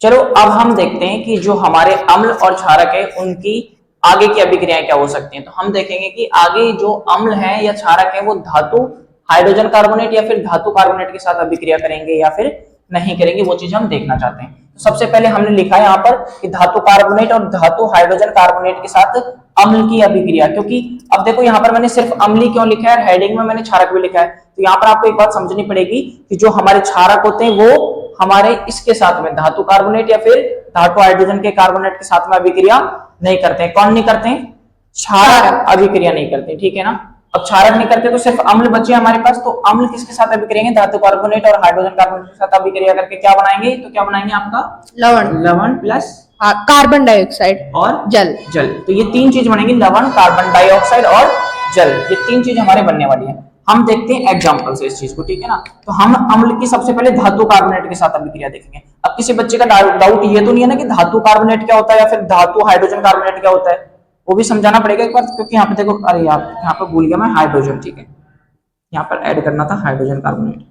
चलो अब हम देखते हैं कि जो हमारे अम्ल और क्षारक है उनकी आगे की अभिक्रियाएं क्या हो सकती हैं। तो हम देखेंगे कि आगे जो अम्ल है या क्षारक है वो धातु हाइड्रोजन कार्बोनेट या फिर धातु कार्बोनेट के साथ अभिक्रिया करेंगे या फिर नहीं करेंगे, वो चीज हम देखना चाहते हैं। तो सबसे पहले हमने लिखा है यहाँ पर कि धातु कार्बोनेट और धातु हाइड्रोजन कार्बोनेट के साथ अम्ल की अभिक्रिया, क्योंकि अब देखो यहाँ पर मैंने सिर्फ अम्ल क्यों लिखा है, हेडिंग में मैंने क्षारक भी लिखा है। तो यहाँ पर आपको एक बात समझनी पड़ेगी कि जो हमारे क्षारक होते हैं वो हमारे इसके साथ में धातु कार्बोनेट या फिर धातु हाइड्रोजन के कार्बोनेट के साथ में अभिक्रिया नहीं करते हैं। कौन नहीं करते हैं? क्षारक अभिक्रिया नहीं करते, ठीक है ना। अब क्षारक नहीं करते तो सिर्फ अम्ल बचे हमारे पास। तो अम्ल किसके साथ अभिक्रिया? धातु कार्बोनेट और हाइड्रोजन कार्बोनेट के साथ अभिक्रिया करके क्या बनाएंगे? तो क्या बनाएंगे आपका लवण। लवण प्लस कार्बन डाइऑक्साइड और जल। जल। तो ये तीन चीज बनेंगी, लवण, कार्बन डाइऑक्साइड और जल। ये तीन चीज हमारे बनने वाली है। हम देखते हैं एग्जांपल से इस चीज को, ठीक है ना। तो हम अम्ल की सबसे पहले धातु कार्बोनेट के साथ अभिक्रिया देखेंगे। अब किसी बच्चे का डाउट ये तो नहीं है ना कि धातु कार्बोनेट क्या होता है या फिर धातु हाइड्रोजन कार्बोनेट क्या होता है, वो भी समझाना पड़ेगा एक बार। क्योंकि यहाँ पे देखो, अरे यार यहाँ पे भूल गया मैं, हाइड्रोजन, ठीक है, यहाँ पर ऐड करना था हाइड्रोजन कार्बोनेट।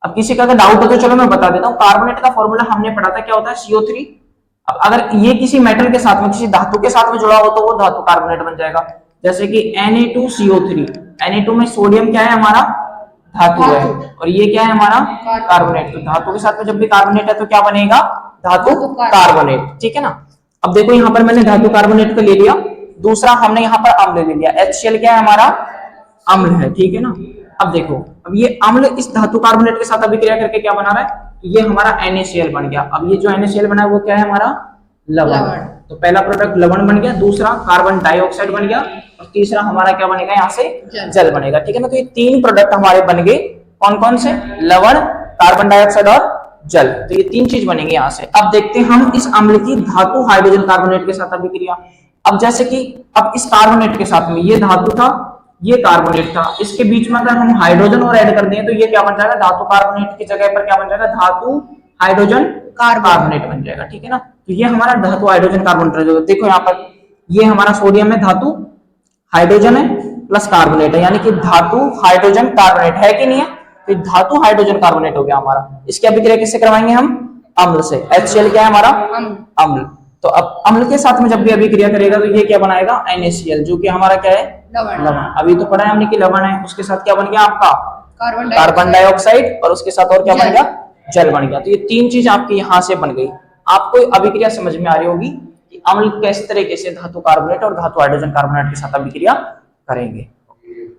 अब किसी का अगर डाउट हो तो चलो मैं बता देता हूँ। कार्बोनेट का फॉर्मूला हमने पढ़ा था, क्या होता है? CO3। अब अगर ये किसी मेटल के साथ में, किसी धातु के साथ में जुड़ा हो तो वो धातु कार्बोनेट बन जाएगा। जैसे कि Na2CO3, Na2 में सोडियम क्या है हमारा? धातु है, और ये क्या है हमारा? कार्बोनेट। तो धातु के साथ में जब भी कार्बोनेट है तो क्या बनेगा? धातु कार्बोनेट, ठीक है ना। अब देखो यहाँ पर मैंने धातु कार्बोनेट को ले लिया, दूसरा हमने यहाँ पर अम्ल ले लिया। HCl क्या है हमारा? अम्ल है, ठीक है ना। अब देखो, अब ये अम्ल इस धातु कार्बोनेट के साथ अभिक्रिया करके क्या बना रहा है? ये हमारा NaCl बन गया। अब ये जो NaCl बना है वो क्या है हमारा? लवण। तो पहला प्रोडक्ट लवण बन गया, दूसरा कार्बन डाइऑक्साइड बन गया, और तीसरा हमारा क्या बनेगा यहाँ से? जल बनेगा, ठीक है ना। तो ये तीन प्रोडक्ट हमारे बन गए। कौन कौन से? लवण, कार्बन डाइऑक्साइड और जल। तो ये तीन चीज बनेंगे यहाँ से। अब देखते हैं हम इस अम्ल की धातु हाइड्रोजन कार्बोनेट के साथ अभिक्रिया। अब जैसे कि अब इस कार्बोनेट के साथ में ये धातु था, ये कार्बोनेट था, इसके बीच में अगर हम हाइड्रोजन और ऐड कर दें तो ये क्या बन जाएगा? धातु कार्बोनेट की जगह पर क्या बन जाएगा? धातु हाइड्रोजन कार्बोनेट बन जाएगा, ठीक है ना। तो ये हमारा धातु हाइड्रोजन कार्बोनेट। देखो यहाँ पर ये हमारा सोडियम है, धातु हाइड्रोजन है प्लस कार्बोनेट है, यानी कि धातु हाइड्रोजन कार्बोनेट है कि नहीं है? तो धातु हाइड्रोजन कार्बोनेट हो गया हमारा। इसकी अभिक्रिया किससे करवाएंगे हम? अम्ल से। HCl क्या है हमारा? अम्ल। तो अब अम्ल के साथ में जब भी अभिक्रिया करेगा तो ये क्या बनाएगा? NaCl, जो कि हमारा क्या है? लवण। अभी तो पढ़ा है हमने कि लवण है, उसके साथ क्या बन गया आपका? कार्बन डाइऑक्साइड, और उसके साथ और क्या बन गया? जल बन गया। तो ये तीन चीज आपकी यहाँ से बन गई। आपको अभिक्रिया समझ में आ रही होगी कि अम्ल किस तरीके से धातु कार्बोनेट और धातु हाइड्रोजन कार्बोनेट के साथ अभिक्रिया करेंगे।